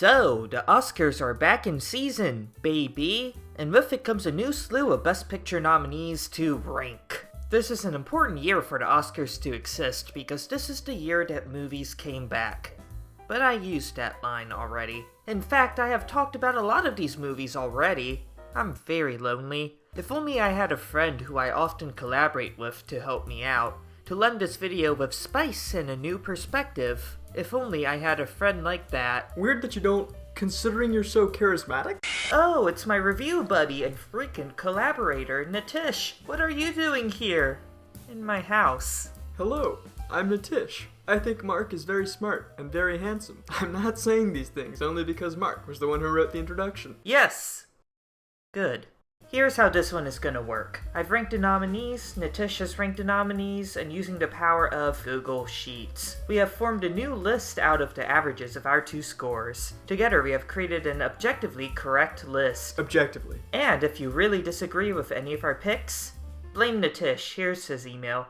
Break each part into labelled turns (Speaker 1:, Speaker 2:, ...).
Speaker 1: So, the Oscars are back in season, baby! And with it comes a new slew of Best Picture nominees to rank. This is an important year for the Oscars to exist because this is the year that movies came back. But I used that line already. In fact, I have talked about a lot of these movies already. I'm very lonely. If only I had a friend who I often collaborate with to help me out, to lend this video with spice and a new perspective. If only I had a friend like that.
Speaker 2: Weird that you don't, considering you're so charismatic.
Speaker 1: Oh, it's my review buddy and freaking collaborator, Nitish. What are you doing here? In my house.
Speaker 2: Hello, I'm Nitish. I think Mark is very smart and very handsome. I'm not saying these things only because Mark was the one who wrote the introduction.
Speaker 1: Yes! Good. Here's how this one is gonna work. I've ranked the nominees, Nitish has ranked the nominees, and using the power of Google Sheets, we have formed a new list out of the averages of our two scores. Together we have created an objectively correct list.
Speaker 2: Objectively.
Speaker 1: And if you really disagree with any of our picks, blame Nitish. Here's his email.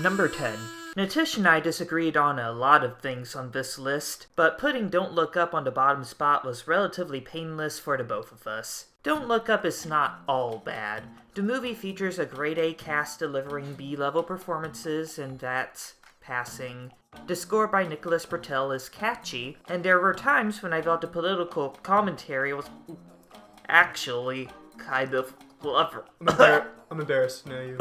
Speaker 1: Number 10. Nitish and I disagreed on a lot of things on this list, but putting Don't Look Up on the bottom spot was relatively painless for the both of us. Don't Look Up is not all bad. The movie features a grade A cast delivering B-level performances, and that's passing. The score by Nicholas Bertel is catchy, and there were times when I felt the political commentary was actually kind of clever.
Speaker 2: I'm embarrassed to know you.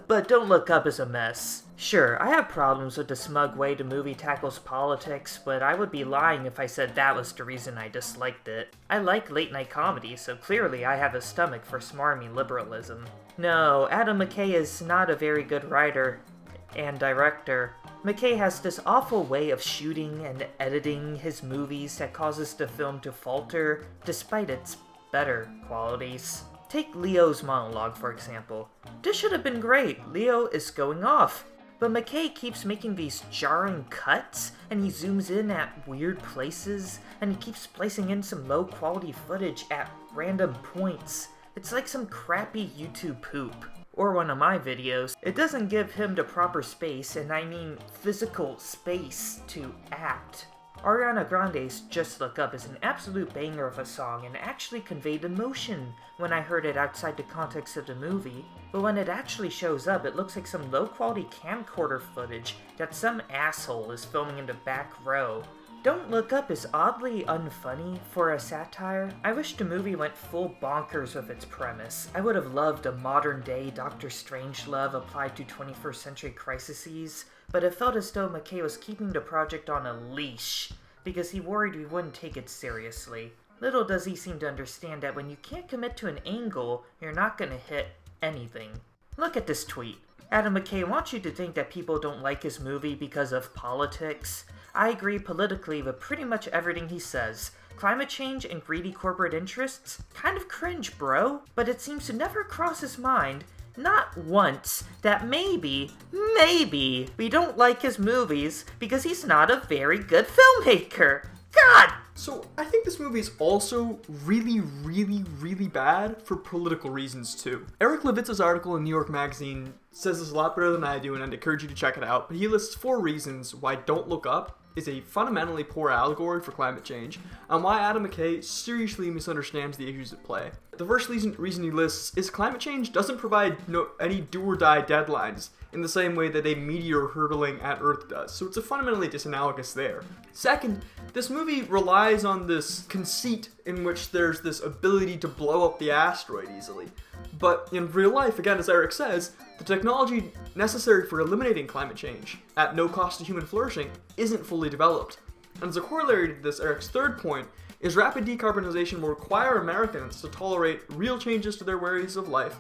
Speaker 1: But Don't Look Up is a mess. Sure, I have problems with the smug way the movie tackles politics, but I would be lying if I said that was the reason I disliked it. I like late-night comedy, so clearly I have a stomach for smarmy liberalism. No, Adam McKay is not a very good writer and director. McKay has this awful way of shooting and editing his movies that causes the film to falter, despite its better qualities. Take Leo's monologue, for example. This should have been great. Leo is going off. But McKay keeps making these jarring cuts, and he zooms in at weird places, and he keeps splicing in some low-quality footage at random points. It's like some crappy YouTube poop. Or one of my videos. It doesn't give him the proper space, and I mean physical space, to act. Ariana Grande's Just Look Up is an absolute banger of a song and actually conveyed emotion when I heard it outside the context of the movie, but when it actually shows up, it looks like some low-quality camcorder footage that some asshole is filming in the back row. Don't Look Up is oddly unfunny for a satire. I wish the movie went full bonkers with its premise. I would have loved a modern-day Dr. Strangelove applied to 21st century crises, but it felt as though McKay was keeping the project on a leash, because he worried we wouldn't take it seriously. Little does he seem to understand that when you can't commit to an angle, you're not gonna hit anything. Look at this tweet. Adam McKay wants you to think that people don't like his movie because of politics. I agree politically with pretty much everything he says. Climate change and greedy corporate interests? Kind of cringe, bro. But it seems to never cross his mind, not once, that maybe, we don't like his movies because he's not a very good filmmaker. God!
Speaker 2: So, I think this movie is also really bad for political reasons too. Eric Levitz's article in New York Magazine says this a lot better than I do, and I'd encourage you to check it out, but he lists 4 reasons why Don't Look Up is a fundamentally poor allegory for climate change, and why Adam McKay seriously misunderstands the issues at play. The first reason he lists is climate change doesn't provide any do-or-die deadlines in the same way that a meteor hurtling at Earth does, so it's a fundamentally disanalogous there. Second, this movie relies on this conceit in which there's this ability to blow up the asteroid easily. But in real life, again, as Eric says, the technology necessary for eliminating climate change at no cost to human flourishing isn't fully developed. And as a corollary to this, Eric's third point is rapid decarbonization will require Americans to tolerate real changes to their ways of life,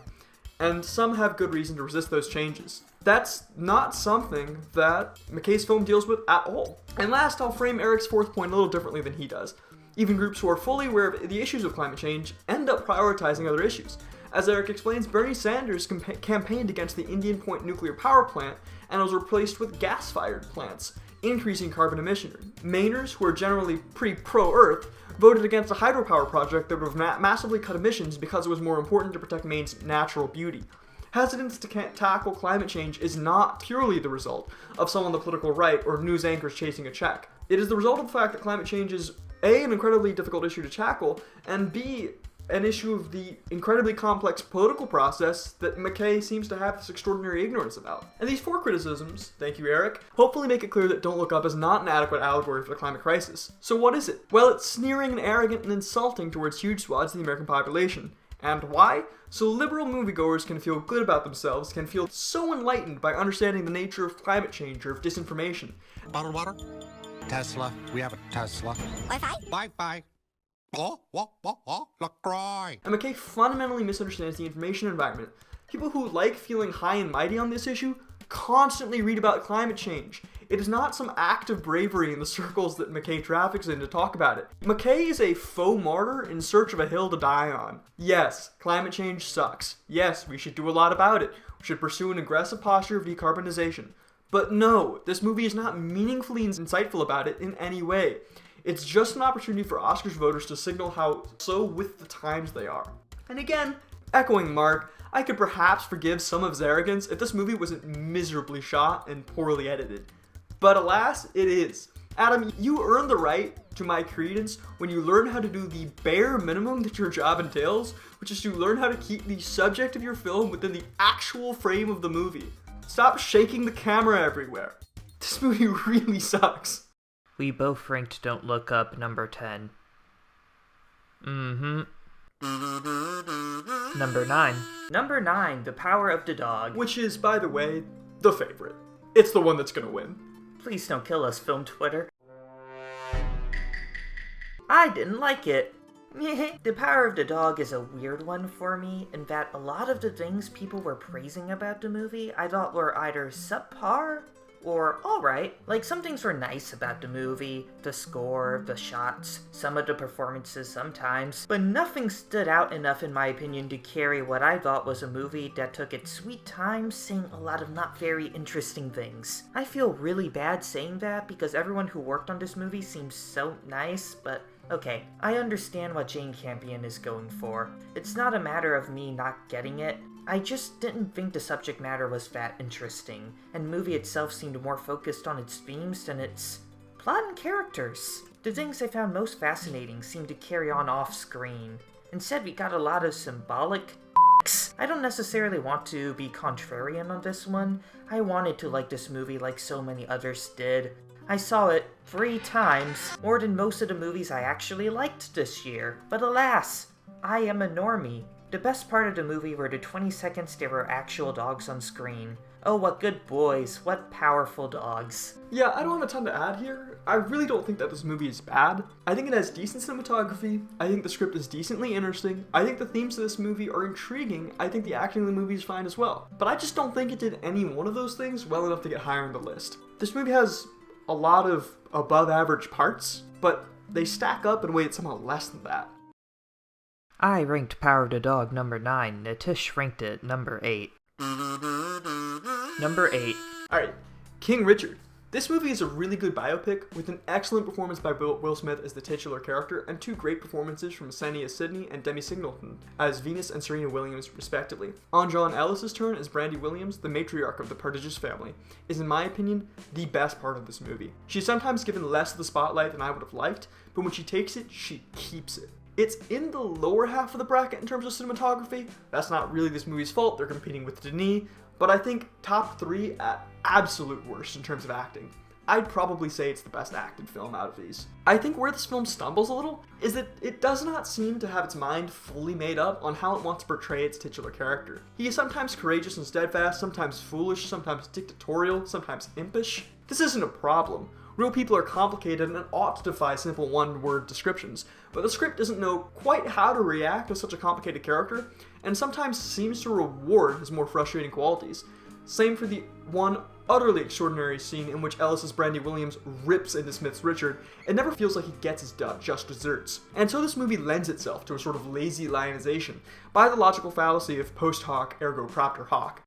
Speaker 2: and some have good reason to resist those changes. That's not something that McKay's film deals with at all. And last, I'll frame Eric's fourth point a little differently than he does. Even groups who are fully aware of the issues of climate change end up prioritizing other issues. As Eric explains, Bernie Sanders campaigned against the Indian Point nuclear power plant and was replaced with gas-fired plants, increasing carbon emission. Mainers, who are generally pretty pro-Earth, voted against a hydropower project that would have massively cut emissions because it was more important to protect Maine's natural beauty. Hesitance to tackle climate change is not purely the result of some on the political right or news anchors chasing a check. It is the result of the fact that climate change is A, an incredibly difficult issue to tackle, and B, an issue of the incredibly complex political process that McKay seems to have this extraordinary ignorance about. And these 4 criticisms, thank you Eric, hopefully make it clear that Don't Look Up is not an adequate allegory for the climate crisis. So what is it? Well, it's sneering and arrogant and insulting towards huge swaths of the American population. And why? So liberal moviegoers can feel good about themselves, can feel so enlightened by understanding the nature of climate change or of disinformation.
Speaker 3: Bottled water? Tesla. We have a Tesla.
Speaker 4: Wi-Fi?
Speaker 3: Wi-Fi. LaCroix.
Speaker 2: And McKay fundamentally misunderstands the information environment. People who like feeling high and mighty on this issue constantly read about climate change. It is not some act of bravery in the circles that McKay traffics in to talk about it. McKay is a faux martyr in search of a hill to die on. Yes, climate change sucks. Yes, we should do a lot about it. We should pursue an aggressive posture of decarbonization. But no, this movie is not meaningfully insightful about it in any way. It's just an opportunity for Oscars voters to signal how so with the times they are. And again, echoing Mark, I could perhaps forgive some of his arrogance if this movie wasn't miserably shot and poorly edited. But alas, it is. Adam, you earn the right to my credence when you learn how to do the bare minimum that your job entails, which is to learn how to keep the subject of your film within the actual frame of the movie. Stop shaking the camera everywhere. This movie really sucks.
Speaker 1: We both ranked Don't Look Up number 10. Number 9. Number 9, The Power of the Dog.
Speaker 2: Which is, by the way, the favorite. It's the one that's gonna win.
Speaker 1: Please don't kill us, Film Twitter. I didn't like it. The Power of the Dog is a weird one for me, in that a lot of the things people were praising about the movie I thought were either subpar or alright. Like, some things were nice about the movie, the score, the shots, some of the performances sometimes, but nothing stood out enough in my opinion to carry what I thought was a movie that took its sweet time saying a lot of not very interesting things. I feel really bad saying that because everyone who worked on this movie seems so nice, but okay, I understand what Jane Campion is going for. It's not a matter of me not getting it. I just didn't think the subject matter was that interesting, and the movie itself seemed more focused on its themes than its plot and characters. The things I found most fascinating seemed to carry on off-screen. Instead, we got a lot of symbolic I don't necessarily want to be contrarian on this one. I wanted to like this movie like so many others did. I saw it 3 times, more than most of the movies I actually liked this year. But alas, I am a normie. The best part of the movie were the 20 seconds there were actual dogs on screen. Oh, what good boys, what powerful dogs.
Speaker 2: Yeah, I don't have a ton to add here. I really don't think that this movie is bad. I think it has decent cinematography. I think the script is decently interesting. I think the themes of this movie are intriguing. I think the acting in the movie is fine as well. But I just don't think it did any one of those things well enough to get higher on the list. This movie has a lot of above average parts, but they stack up in a way that's somehow less than that.
Speaker 1: I ranked Power of the Dog number 9. Nitish ranked it number 8. Number 8.
Speaker 2: Alright, King Richard. This movie is a really good biopic with an excellent performance by Will Smith as the titular character and 2 great performances from Sania Sidney and Demi Singleton as Venus and Serena Williams respectively. Anjan Ellis's turn as Brandy Williams, the matriarch of the prodigious family, is in my opinion the best part of this movie. She's sometimes given less of the spotlight than I would have liked, but when she takes it, she keeps it. It's in the lower half of the bracket in terms of cinematography. That's not really this movie's fault, they're competing with Denis, but I think top 3 at absolute worst in terms of acting. I'd probably say it's the best acted film out of these. I think where this film stumbles a little is that it does not seem to have its mind fully made up on how it wants to portray its titular character. He is sometimes courageous and steadfast, sometimes foolish, sometimes dictatorial, sometimes impish. This isn't a problem. Real people are complicated and ought to defy simple one-word descriptions, but the script doesn't know quite how to react to such a complicated character, and sometimes seems to reward his more frustrating qualities. Same for the one utterly extraordinary scene in which Ellis's Brandy Williams rips into Smith's Richard. It never feels like he gets his just desserts. And so this movie lends itself to a sort of lazy lionization by the logical fallacy of post hoc ergo propter hoc.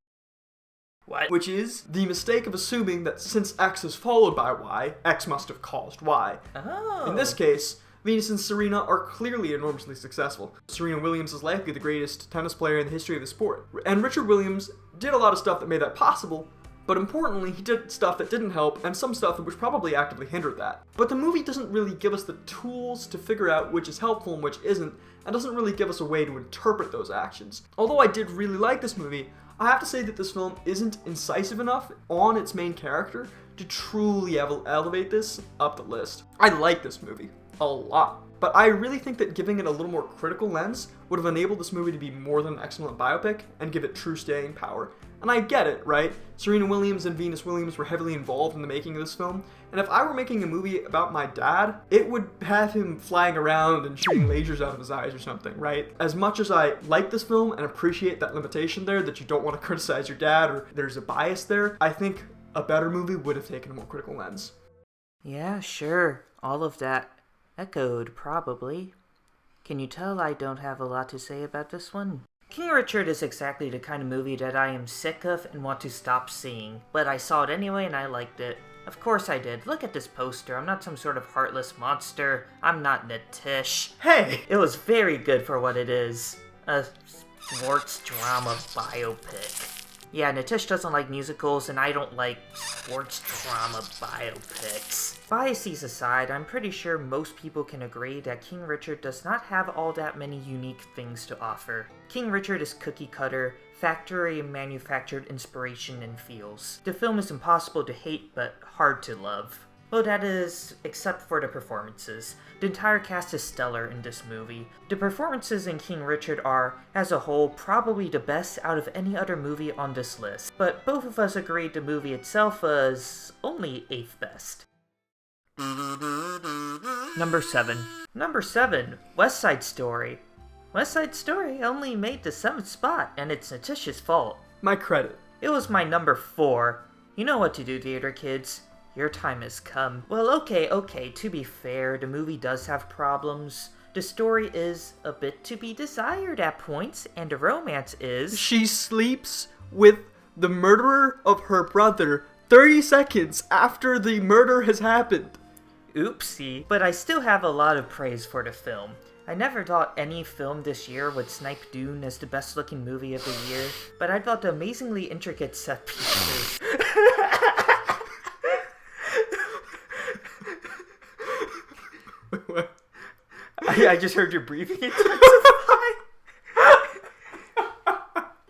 Speaker 1: What?
Speaker 2: Which is the mistake of assuming that since X is followed by Y, X must have caused Y.
Speaker 1: Oh.
Speaker 2: In this case, Venus and Serena are clearly enormously successful. Serena Williams is likely the greatest tennis player in the history of the sport. And Richard Williams did a lot of stuff that made that possible, but importantly, he did stuff that didn't help and some stuff which probably actively hindered that. But the movie doesn't really give us the tools to figure out which is helpful and which isn't, and doesn't really give us a way to interpret those actions. Although I did really like this movie, I have to say that this film isn't incisive enough on its main character to truly elevate this up the list. I like this movie a lot, but I really think that giving it a little more critical lens would have enabled this movie to be more than an excellent biopic and give it true staying power. And I get it, right? Serena Williams and Venus Williams were heavily involved in the making of this film, and if I were making a movie about my dad, it would have him flying around and shooting lasers out of his eyes or something, right? As much as I like this film and appreciate that limitation there, that you don't want to criticize your dad or there's a bias there, I think a better movie would have taken a more critical lens.
Speaker 1: Yeah, sure. All of that echoed, probably. Can you tell I don't have a lot to say about this one? King Richard is exactly the kind of movie that I am sick of and want to stop seeing, but I saw it anyway and I liked it. Of course I did. Look at this poster. I'm not some sort of heartless monster. I'm not Nitish.
Speaker 2: Hey!
Speaker 1: It was very good for what it is. A sports drama biopic. Yeah, Nitish doesn't like musicals, and I don't like sports drama biopics. Biases aside, I'm pretty sure most people can agree that King Richard does not have all that many unique things to offer. King Richard is cookie cutter, factory manufactured inspiration and feels. The film is impossible to hate, but hard to love. Well, that is, except for the performances. The entire cast is stellar in this movie. The performances in King Richard are, as a whole, probably the best out of any other movie on this list, but both of us agreed the movie itself was only 8th best. Number 7, West Side Story. West Side Story only made the 7th spot, and it's Nitish's fault.
Speaker 2: My credit.
Speaker 1: It was my number 4. You know what to do, theater kids. Your time has come. Well, okay, to be fair, the movie does have problems. The story is a bit to be desired at points, and the romance is...
Speaker 2: She sleeps with the murderer of her brother 30 seconds after the murder has happened.
Speaker 1: Oopsie. But I still have a lot of praise for the film. I never thought any film this year would snipe Dune as the best looking movie of the year, but I thought the amazingly intricate set pieces...
Speaker 2: What?
Speaker 1: I just heard your breathing intensify.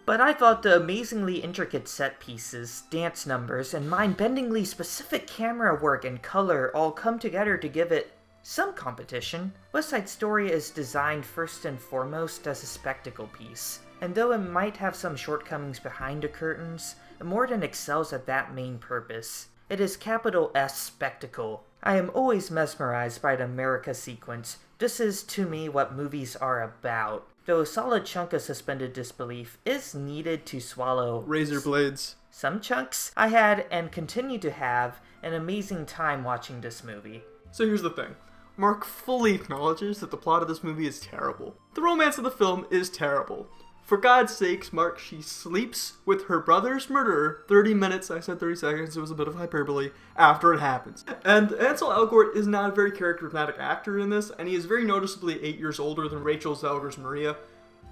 Speaker 1: But I thought the amazingly intricate set pieces, dance numbers, and mind-bendingly specific camera work and color all come together to give it some competition. West Side Story is designed first and foremost as a spectacle piece, and though it might have some shortcomings behind the curtains, it more than excels at that main purpose. It is capital S spectacle. I am always mesmerized by the America sequence. This is, to me, what movies are about. Though a solid chunk of suspended disbelief is needed to swallow
Speaker 2: Razor blades.
Speaker 1: Some chunks, I had, and continue to have, an amazing time watching this movie.
Speaker 2: So here's the thing. Mark fully acknowledges that the plot of this movie is terrible. The romance of the film is terrible. For God's sakes, Mark, she sleeps with her brother's murderer 30 minutes, I said 30 seconds, it was a bit of hyperbole, after it happens. And Ansel Elgort is not a very charismatic actor in this, and he is very noticeably 8 years older than Rachel Zelger's Maria,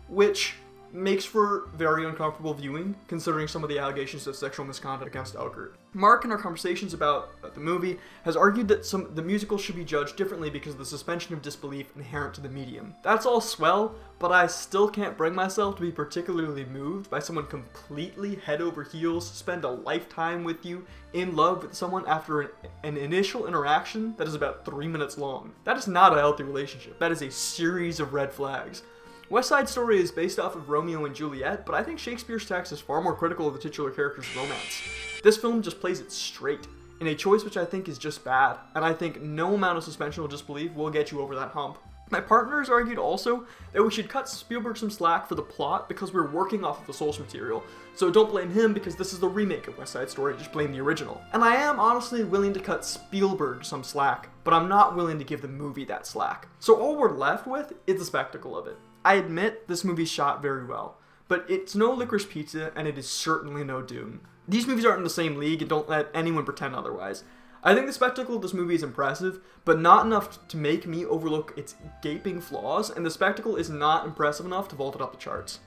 Speaker 2: which makes for very uncomfortable viewing, considering some of the allegations of sexual misconduct against Elgort. Mark, in our conversations about the movie, has argued that the musical should be judged differently because of the suspension of disbelief inherent to the medium. That's all swell, but I still can't bring myself to be particularly moved by someone completely head over heels, spend a lifetime with you, in love with someone after an initial interaction that is about 3 minutes long. That is not a healthy relationship. That is a series of red flags. West Side Story is based off of Romeo and Juliet, but I think Shakespeare's text is far more critical of the titular character's romance. This film just plays it straight, in a choice which I think is just bad, and I think no amount of suspension of disbelief will get you over that hump. My partners argued also that we should cut Spielberg some slack for the plot because we're working off of the source material, so don't blame him because this is the remake of West Side Story, just blame the original. And I am honestly willing to cut Spielberg some slack, but I'm not willing to give the movie that slack. So all we're left with is the spectacle of it. I admit this movie's shot very well, but it's no Licorice Pizza and it is certainly no Dune. These movies aren't in the same league and don't let anyone pretend otherwise. I think the spectacle of this movie is impressive, but not enough to make me overlook its gaping flaws, and the spectacle is not impressive enough to vault it up the charts.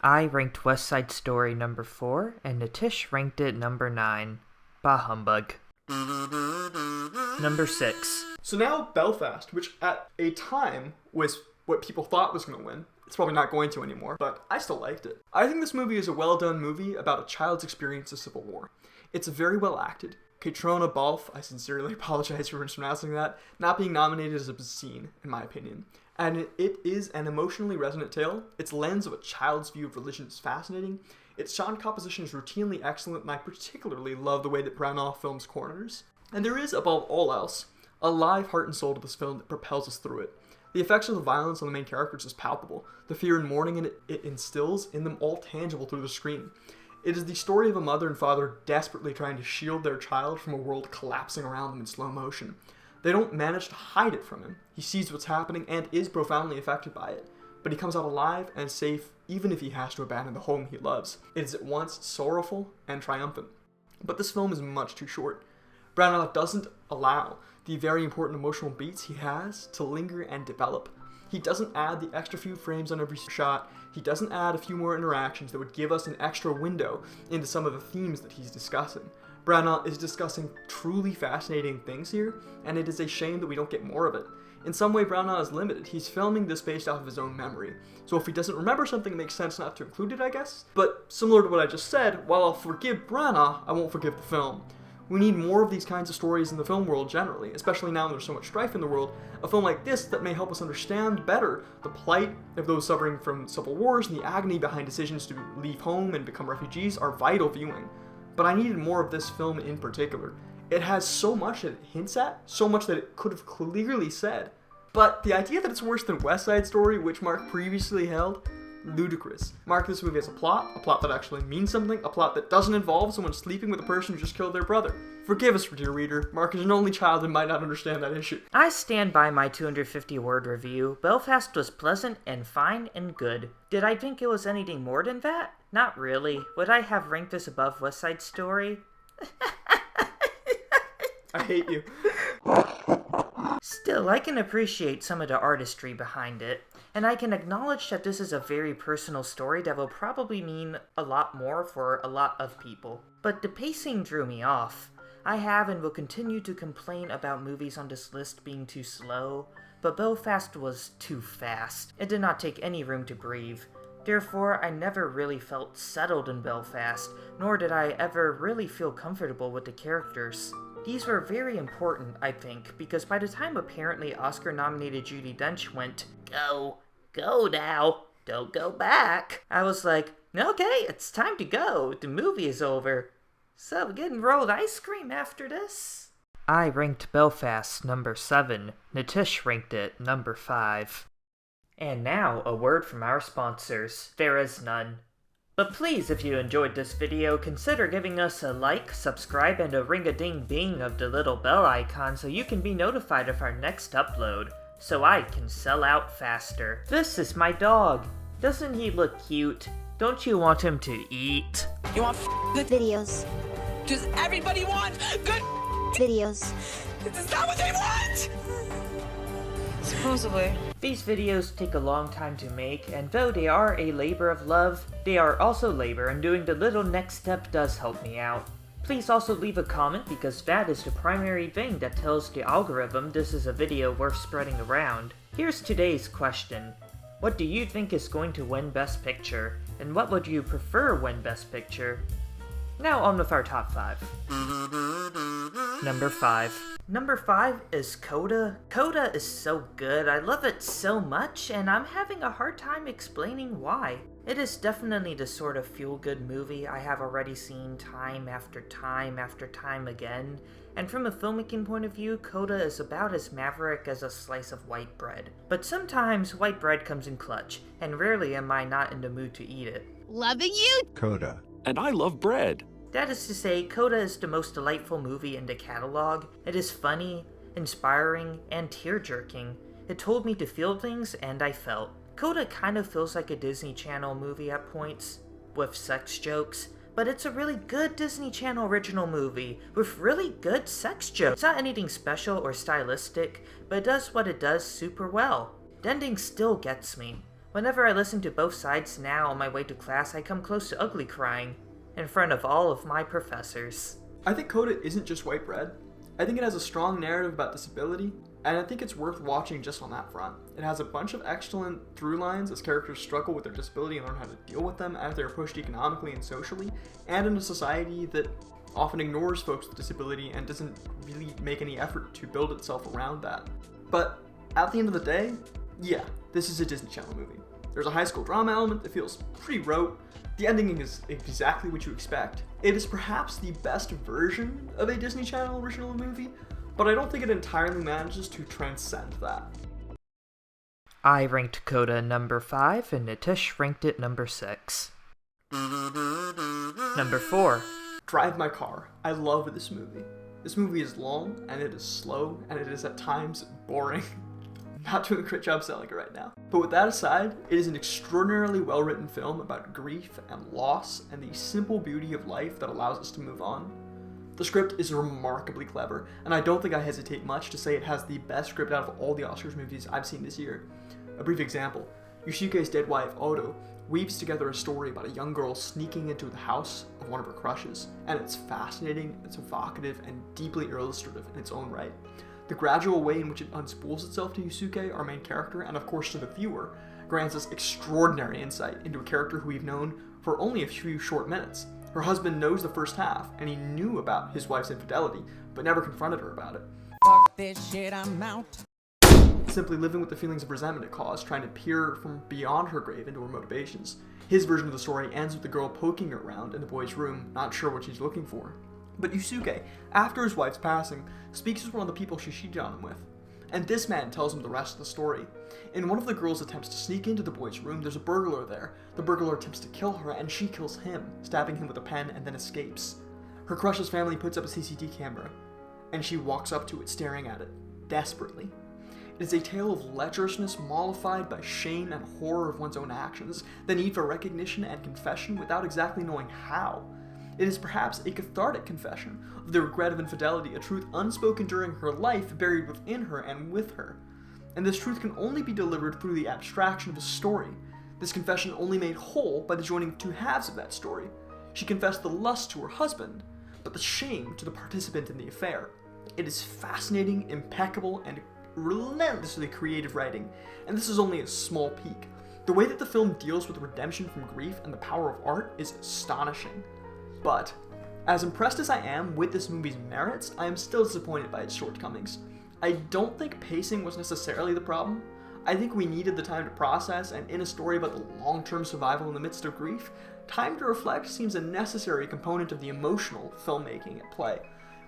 Speaker 1: I ranked West Side Story number 4, and Nitish ranked it number 9. Bah humbug. Number 6.
Speaker 2: So now Belfast, which at a time was what people thought was going to win. It's probably not going to anymore, but I still liked it. I think this movie is a well-done movie about a child's experience of civil war. It's very well acted. Catriona Balfe, I sincerely apologize for mispronouncing that, not being nominated is obscene, in my opinion. And it is an emotionally resonant tale. Its lens of a child's view of religion is fascinating. Its shot and composition is routinely excellent, and I particularly love the way that Branagh films corners. And there is, above all else, a live heart and soul to this film that propels us through it. The effects of the violence on the main characters is palpable. The fear and mourning it instills in them all tangible through the screen. It is the story of a mother and father desperately trying to shield their child from a world collapsing around them in slow motion. They don't manage to hide it from him. He sees what's happening and is profoundly affected by it. But he comes out alive and safe even if he has to abandon the home he loves. It is at once sorrowful and triumphant. But this film is much too short. Branagh doesn't allow the very important emotional beats he has to linger and develop. He doesn't add the extra few frames on every shot. He doesn't add a few more interactions that would give us an extra window into some of the themes that he's discussing. Branagh is discussing truly fascinating things here, and it is a shame that we don't get more of it. In some way, Branagh is limited. He's filming this based off of his own memory. So if he doesn't remember something, it makes sense not to include it, I guess. But similar to what I just said, while I'll forgive Branagh, I won't forgive the film. We need more of these kinds of stories in the film world generally, especially now there's so much strife in the world. A film like this that may help us understand better the plight of those suffering from civil wars and the agony behind decisions to leave home and become refugees are vital viewing. But I needed more of this film in particular. It has so much that it hints at, so much that it could have clearly said. But the idea that it's worse than West Side Story, which Mark previously held, ludicrous. Mark, this movie has a plot that actually means something, a plot that doesn't involve someone sleeping with a person who just killed their brother. Forgive us, dear reader. Mark is an only child and might not understand that issue.
Speaker 1: I stand by my 250-word review. Belfast was pleasant and fine and good. Did I think it was anything more than that? Not really. Would I have ranked this above West Side Story?
Speaker 2: I hate you.
Speaker 1: Still, I can appreciate some of the artistry behind it, and I can acknowledge that this is a very personal story that will probably mean a lot more for a lot of people. But the pacing drew me off. I have and will continue to complain about movies on this list being too slow, but Belfast was too fast. It did not take any room to breathe. Therefore, I never really felt settled in Belfast, nor did I ever really feel comfortable with the characters. These were very important, I think, because by the time apparently Oscar-nominated Judi Dench went, "Go now, don't go back," I was like, okay, it's time to go, the movie is over. So, getting rolled ice cream after this. I ranked Belfast number 7, Nitish ranked it number 5. And now, a word from our sponsors. There is none. But please, if you enjoyed this video, consider giving us a like, subscribe, and a ring-a-ding-bing of the little bell icon so you can be notified of our next upload, so I can sell out faster. This is my dog. Doesn't he look cute? Don't you want him to eat?
Speaker 4: You want good
Speaker 5: Videos.
Speaker 4: Does everybody want good
Speaker 5: Videos.
Speaker 4: Is that what they want? Supposedly.
Speaker 1: These videos take a long time to make, and though they are a labor of love, they are also labor, and doing the little next step does help me out. Please also leave a comment, because that is the primary thing that tells the algorithm this is a video worth spreading around. Here's today's question. What do you think is going to win Best Picture, and what would you prefer win Best Picture? Now on with our top 5. Number 5. Number 5 is Coda. Coda is so good, I love it so much, and I'm having a hard time explaining why. It is definitely the sort of feel-good movie I have already seen time after time after time again, and from a filmmaking point of view, Coda is about as maverick as a slice of white bread. But sometimes white bread comes in clutch, and rarely am I not in the mood to eat it.
Speaker 5: Loving you.
Speaker 3: Coda.
Speaker 6: And I love bread.
Speaker 1: That is to say, Coda is the most delightful movie in the catalog. It is funny, inspiring, and tear-jerking. It told me to feel things, and I felt. Coda kind of feels like a Disney Channel movie at points, with sex jokes, but it's a really good Disney Channel original movie with really good sex jokes. It's not anything special or stylistic, but it does what it does super well. The ending still gets me. Whenever I listen to both sides now on my way to class, I come close to ugly crying in front of all of my professors.
Speaker 2: I think Coda isn't just white bread. I think it has a strong narrative about disability, and I think it's worth watching just on that front. It has a bunch of excellent through lines as characters struggle with their disability and learn how to deal with them as they are pushed economically and socially, and in a society that often ignores folks with disability and doesn't really make any effort to build itself around that. But at the end of the day, yeah, this is a Disney Channel movie. There's a high school drama element that feels pretty rote. The ending is exactly what you expect. It is perhaps the best version of a Disney Channel original movie, but I don't think it entirely manages to transcend that.
Speaker 1: I ranked Coda number 5, and Nitish ranked it number 6. Number 4.
Speaker 2: Drive My Car. I love this movie. This movie is long, and it is slow, and it is at times boring. Not doing a great job selling it right now. But with that aside, it is an extraordinarily well-written film about grief and loss and the simple beauty of life that allows us to move on. The script is remarkably clever, and I don't think I hesitate much to say it has the best script out of all the Oscars movies I've seen this year. A brief example, Yusuke's dead wife, Odo, weaves together a story about a young girl sneaking into the house of one of her crushes, and it's fascinating, it's evocative, and deeply illustrative in its own right. The gradual way in which it unspools itself to Yusuke, our main character, and of course to the viewer, grants us extraordinary insight into a character who we've known for only a few short minutes. Her husband knows the first half, and he knew about his wife's infidelity, but never confronted her about it.
Speaker 4: Fuck this shit, I'm out.
Speaker 2: Simply living with the feelings of resentment it caused, trying to peer from beyond her grave into her motivations. His version of the story ends with the girl poking her around in the boy's room, not sure what she's looking for. But Yusuke, after his wife's passing, speaks with one of the people she cheated on him with. And this man tells him the rest of the story. In one of the girl's attempts to sneak into the boy's room, there's a burglar there. The burglar attempts to kill her, and she kills him, stabbing him with a pen and then escapes. Her crush's family puts up a CCTV camera, and she walks up to it, staring at it, desperately. It is a tale of lecherousness mollified by shame and horror of one's own actions, the need for recognition and confession without exactly knowing how. It is perhaps a cathartic confession of the regret of infidelity, a truth unspoken during her life, buried within her and with her. And this truth can only be delivered through the abstraction of a story. This confession only made whole by the joining of two halves of that story. She confessed the lust to her husband, but the shame to the participant in the affair. It is fascinating, impeccable, and relentlessly creative writing, and this is only a small peek. The way that the film deals with redemption from grief and the power of art is astonishing. But, as impressed as I am with this movie's merits, I am still disappointed by its shortcomings. I don't think pacing was necessarily the problem. I think we needed the time to process, and in a story about the long-term survival in the midst of grief, time to reflect seems a necessary component of the emotional filmmaking at play.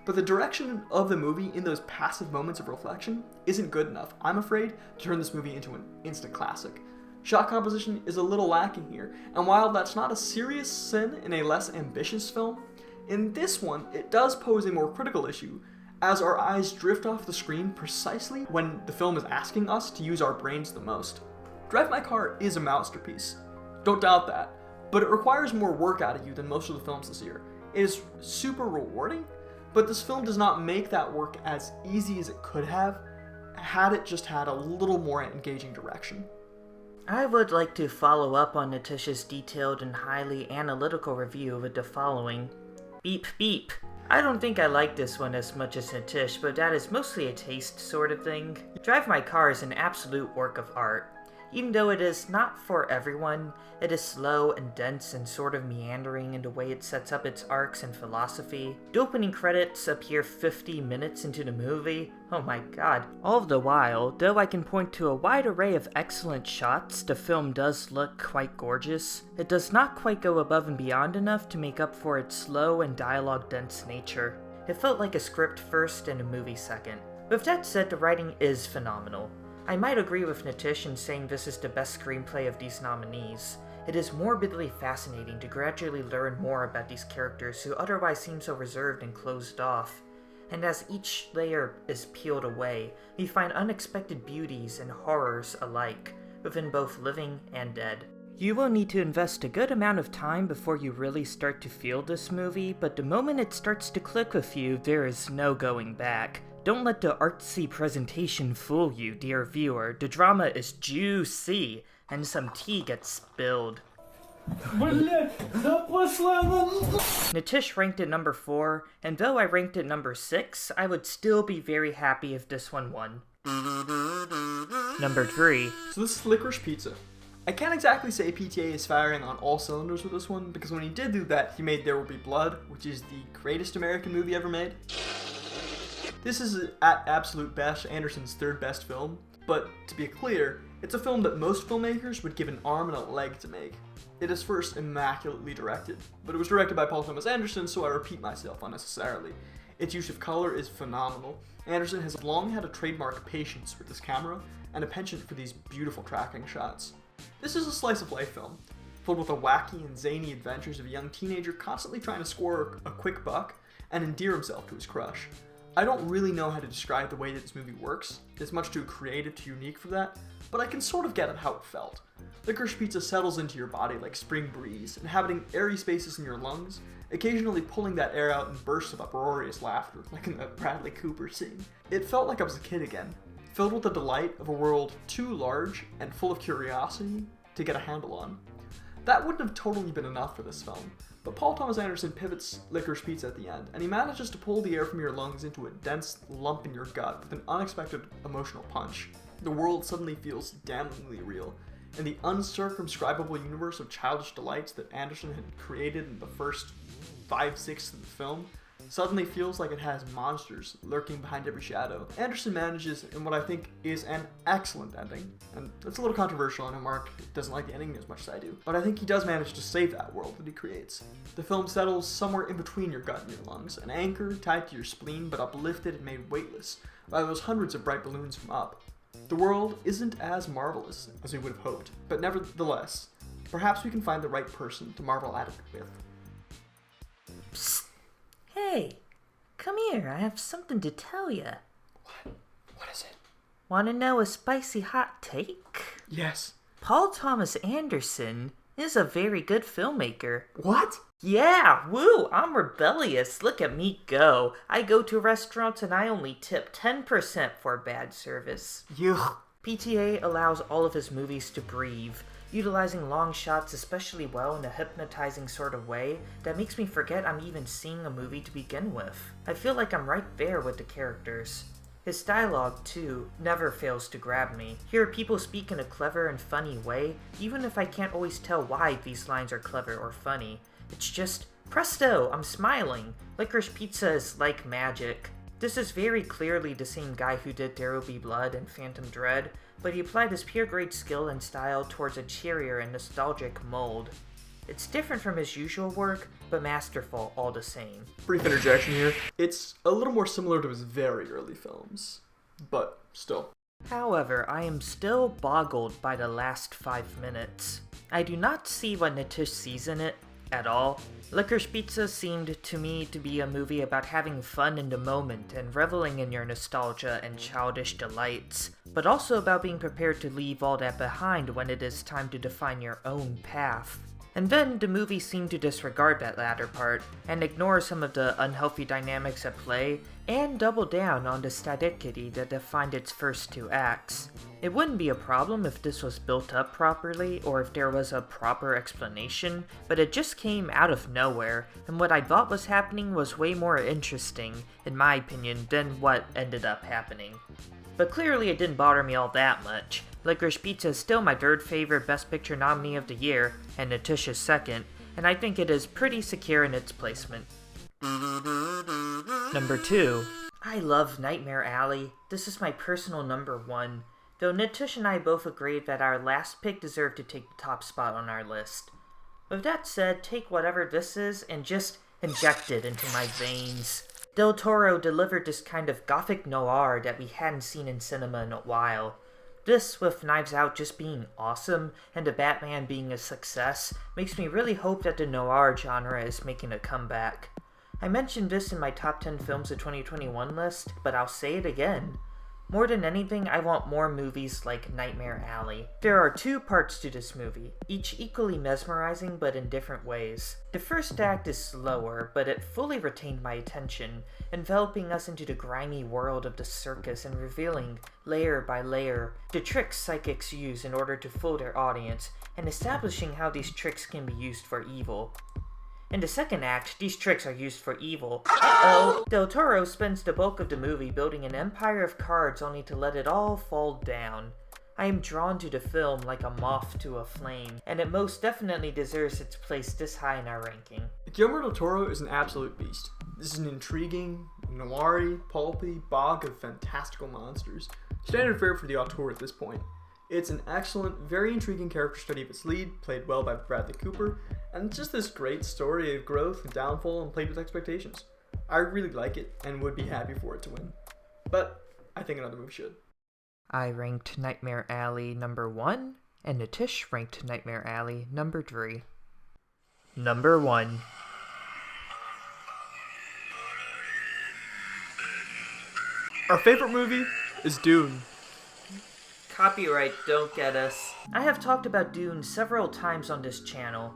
Speaker 2: But the direction of the movie in those passive moments of reflection isn't good enough, I'm afraid, to turn this movie into an instant classic. Shot composition is a little lacking here, and while that's not a serious sin in a less ambitious film, in this one it does pose a more critical issue, as our eyes drift off the screen precisely when the film is asking us to use our brains the most. Drive My Car is a masterpiece, don't doubt that, but it requires more work out of you than most of the films this year. It is super rewarding, but this film does not make that work as easy as it could have, had it just had a little more engaging direction.
Speaker 1: I would like to follow up on Nitish's detailed and highly analytical review with the following. Beep beep. I don't think I like this one as much as Nitish, but that is mostly a taste sort of thing. Drive My Car is an absolute work of art. Even though it is not for everyone, it is slow and dense and sort of meandering in the way it sets up its arcs and philosophy. The opening credits appear 50 minutes into the movie. Oh my god. All the while, though I can point to a wide array of excellent shots, the film does look quite gorgeous. It does not quite go above and beyond enough to make up for its slow and dialogue-dense nature. It felt like a script first and a movie second. With that said, the writing is phenomenal. I might agree with Nitish in saying this is the best screenplay of these nominees. It is morbidly fascinating to gradually learn more about these characters who otherwise seem so reserved and closed off. And as each layer is peeled away, we find unexpected beauties and horrors alike, within both living and dead. You will need to invest a good amount of time before you really start to feel this movie, but the moment it starts to click with you, there is no going back. Don't let the artsy presentation fool you, dear viewer. The drama is juicy, and some tea gets spilled. Nitish ranked it number 4, and though I ranked it number 6, I would still be very happy if this one won. Number 3.
Speaker 2: So this is Licorice Pizza. I can't exactly say PTA is firing on all cylinders with this one, because when he did do that, he made There Will Be Blood, which is the greatest American movie ever made. This is, at absolute best, Anderson's 3rd best film, but to be clear, it's a film that most filmmakers would give an arm and a leg to make. It is first immaculately directed, but it was directed by Paul Thomas Anderson, so I repeat myself unnecessarily. Its use of color is phenomenal. Anderson has long had a trademark patience with his camera, and a penchant for these beautiful tracking shots. This is a slice of life film, filled with the wacky and zany adventures of a young teenager constantly trying to score a quick buck and endear himself to his crush. I don't really know how to describe the way that this movie works. It's much too creative, too unique for that, but I can sort of get at how it felt. Licorice Pizza settles into your body like spring breeze, inhabiting airy spaces in your lungs, occasionally pulling that air out in bursts of uproarious laughter, like in the Bradley Cooper scene. It felt like I was a kid again, filled with the delight of a world too large and full of curiosity to get a handle on. That wouldn't have totally been enough for this film, but Paul Thomas Anderson pivots Licorice Pizza at the end, and he manages to pull the air from your lungs into a dense lump in your gut with an unexpected emotional punch. The world suddenly feels damningly real, and the uncircumscribable universe of childish delights that Anderson had created in the first 5/6 of the film suddenly feels like it has monsters lurking behind every shadow. Anderson manages in what I think is an excellent ending, and it's a little controversial. I know Mark doesn't like the ending as much as I do, but I think he does manage to save that world that he creates. The film settles somewhere in between your gut and your lungs, an anchor tied to your spleen but uplifted and made weightless by those hundreds of bright balloons from Up. The world isn't as marvelous as we would have hoped, but nevertheless, perhaps we can find the right person to marvel at it with.
Speaker 1: Psst. Hey, come here, I have something to tell you.
Speaker 2: What is it?
Speaker 1: Want to know a spicy hot take?
Speaker 2: Yes.
Speaker 1: Paul Thomas Anderson is a very good filmmaker.
Speaker 2: What?
Speaker 1: Yeah, woo, I'm rebellious. Look at me go. I go to restaurants and I only tip 10% for bad service.
Speaker 2: Yuck.
Speaker 1: PTA allows all of his movies to breathe, utilizing long shots especially well in a hypnotizing sort of way that makes me forget I'm even seeing a movie to begin with. I feel like I'm right there with the characters. His dialogue, too, never fails to grab me. Hear people speak in a clever and funny way, even if I can't always tell why these lines are clever or funny. It's just, presto, I'm smiling. Licorice Pizza is like magic. This is very clearly the same guy who did There Will Be Blood and Phantom Dread, but he applied his pure grade skill and style towards a cheerier and nostalgic mold. It's different from his usual work, but masterful all the same.
Speaker 2: Brief interjection here. It's a little more similar to his very early films, but still.
Speaker 1: However, I am still boggled by the last 5 minutes. I do not see what Nitish sees in it at all. Licorice Pizza seemed to me to be a movie about having fun in the moment and reveling in your nostalgia and childish delights, but also about being prepared to leave all that behind when it is time to define your own path. And then the movie seemed to disregard that latter part, and ignore some of the unhealthy dynamics at play, and double down on the staticity that defined its first 2 acts. It wouldn't be a problem if this was built up properly, or if there was a proper explanation, but it just came out of nowhere, and what I thought was happening was way more interesting, in my opinion, than what ended up happening. But clearly it didn't bother me all that much. Licorice Pizza is still my 3rd favorite Best Picture nominee of the year, and Nitish's 2nd, and I think it is pretty secure in its placement. Number 2. I love Nightmare Alley. This is my personal number 1, though Nitish and I both agreed that our last pick deserved to take the top spot on our list. With that said, take whatever this is and just inject it into my veins. Del Toro delivered this kind of gothic noir that we hadn't seen in cinema in a while. This, with Knives Out just being awesome, and The Batman being a success, makes me really hope that the noir genre is making a comeback. I mentioned this in my top 10 films of 2021 list, but I'll say it again. More than anything, I want more movies like Nightmare Alley. There are 2 parts to this movie, each equally mesmerizing but in different ways. The first act is slower, but it fully retained my attention, enveloping us into the grimy world of the circus and revealing, layer by layer, the tricks psychics use in order to fool their audience, and establishing how these tricks can be used for evil. In the second act, these tricks are used for evil. Uh-oh! Del Toro spends the bulk of the movie building an empire of cards only to let it all fall down. I am drawn to the film like a moth to a flame, and it most definitely deserves its place this high in our ranking.
Speaker 2: Guillermo del Toro is an absolute beast. This is an intriguing, noir-y, pulpy bog of fantastical monsters. Standard fare for the auteur at this point. It's an excellent, very intriguing character study of its lead, played well by Bradley Cooper, and just this great story of growth and downfall and played with expectations. I really like it and would be happy for it to win. But I think another movie should.
Speaker 1: I ranked Nightmare Alley number 1, and Nitish ranked Nightmare Alley number 3. Number 1.
Speaker 2: Our favorite movie is Dune.
Speaker 1: Copyright, don't get us. I have talked about Dune several times on this channel.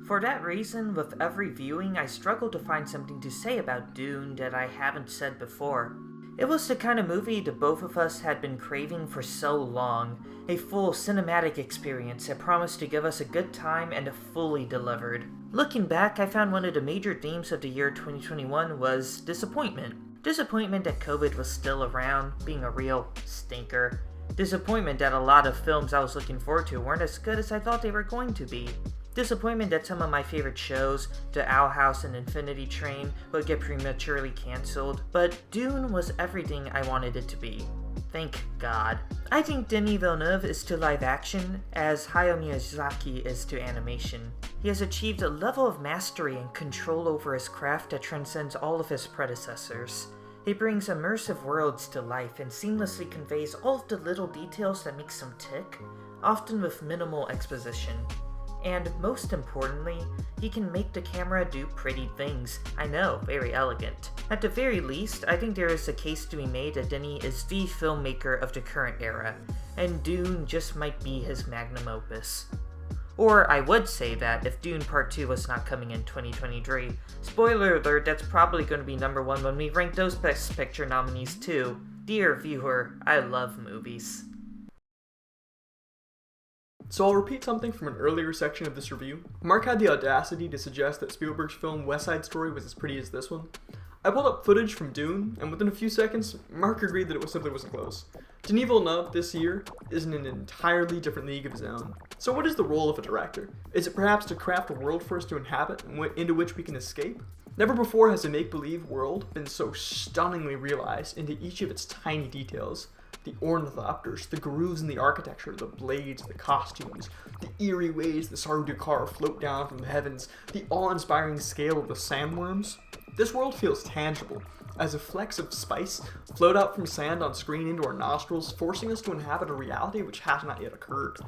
Speaker 1: For that reason, with every viewing, I struggle to find something to say about Dune that I haven't said before. It was the kind of movie the both of us had been craving for so long, a full cinematic experience that promised to give us a good time and fully delivered. Looking back, I found one of the major themes of the year 2021 was disappointment. Disappointment that COVID was still around, being a real stinker. Disappointment that a lot of films I was looking forward to weren't as good as I thought they were going to be. Disappointment that some of my favorite shows, The Owl House and Infinity Train, would get prematurely cancelled, but Dune was everything I wanted it to be. Thank God. I think Denis Villeneuve is to live action as Hayao Miyazaki is to animation. He has achieved a level of mastery and control over his craft that transcends all of his predecessors. He brings immersive worlds to life and seamlessly conveys all of the little details that make them tick, often with minimal exposition. And most importantly, he can make the camera do pretty things. I know, very elegant. At the very least, I think there is a case to be made that Denis is the filmmaker of the current era, and Dune just might be his magnum opus. Or I would say that if Dune Part 2 was not coming in 2023. Spoiler alert, that's probably going to be number 1 when we rank those Best Picture nominees too. Dear viewer, I love movies.
Speaker 2: So I'll repeat something from an earlier section of this review. Mark had the audacity to suggest that Spielberg's film West Side Story was as pretty as this one. I pulled up footage from Dune, and within a few seconds, Mark agreed that it simply wasn't close. Denis Villeneuve this year is in an entirely different league of his own. So what is the role of a director? Is it perhaps to craft a world for us to inhabit, into which we can escape? Never before has a make-believe world been so stunningly realized into each of its tiny details. The ornithopters, the grooves in the architecture, the blades, the costumes, the eerie ways the Sardaukar float down from the heavens, the awe-inspiring scale of the sandworms. This world feels tangible, as if flecks of spice float out from sand on screen into our nostrils, forcing us to inhabit a reality which has not yet occurred.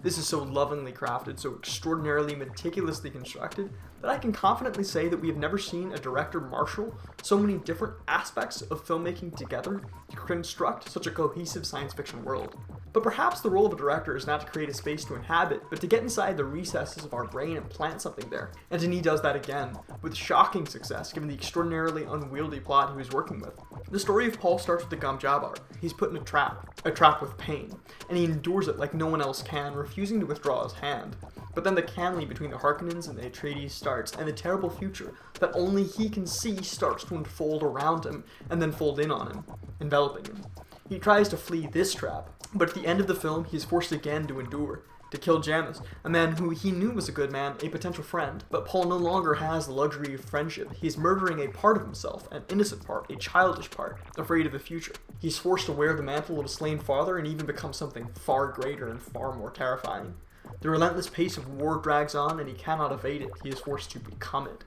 Speaker 2: This is so lovingly crafted, so extraordinarily meticulously constructed, that I can confidently say that we have never seen a director marshal so many different aspects of filmmaking together to construct such a cohesive science fiction world. But perhaps the role of a director is not to create a space to inhabit, but to get inside the recesses of our brain and plant something there. And Denis does that again, with shocking success given the extraordinarily unwieldy plot he was working with. The story of Paul starts with the Gom Jabbar. He's put in a trap with pain, and he endures it like no one else can, refusing to withdraw his hand. But then the canley between the Harkonnens and the Atreides starts, and the terrible future that only he can see starts to unfold around him, and then fold in on him, enveloping him. He tries to flee this trap, but at the end of the film, he is forced again to endure, to kill Jamis, a man who he knew was a good man, a potential friend. But Paul no longer has the luxury of friendship. He's murdering a part of himself, an innocent part, a childish part, afraid of the future. He's forced to wear the mantle of a slain father and even become something far greater and far more terrifying. The relentless pace of war drags on, and he cannot evade it. He is forced to become it.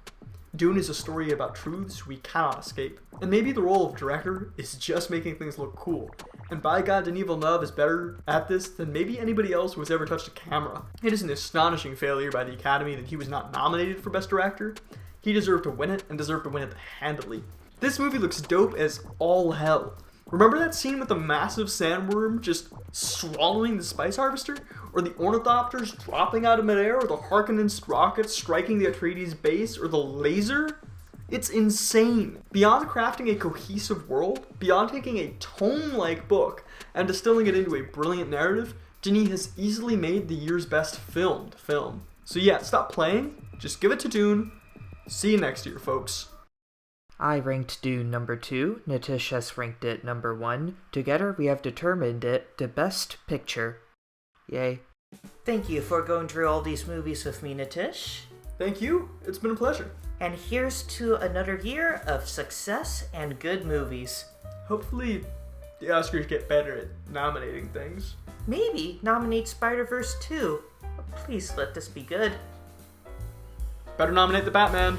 Speaker 2: Dune is a story about truths we cannot escape. And maybe the role of director is just making things look cool. And by God, Denis Villeneuve is better at this than maybe anybody else who has ever touched a camera. It is an astonishing failure by the Academy that he was not nominated for Best Director. He deserved to win it, and deserved to win it handily. This movie looks dope as all hell. Remember that scene with the massive sandworm just swallowing the spice harvester? Or the ornithopters dropping out of midair? Or the Harkonnens rockets striking the Atreides base? Or the laser? It's insane. Beyond crafting a cohesive world, beyond taking a tome-like book and distilling it into a brilliant narrative, Denis has easily made the year's best filmed film. So yeah, stop playing, just give it to Dune. See you next year, folks.
Speaker 1: I ranked Dune number 2, Nitish has ranked it number 1. Together we have determined it the best picture. Yay. Thank you for going through all these movies with me, Nitish.
Speaker 2: Thank you, it's been a pleasure.
Speaker 1: And here's to another year of success and good movies.
Speaker 2: Hopefully the Oscars get better at nominating things.
Speaker 1: Maybe nominate Spider-Verse 2. Please let this be good.
Speaker 2: Better nominate the Batman.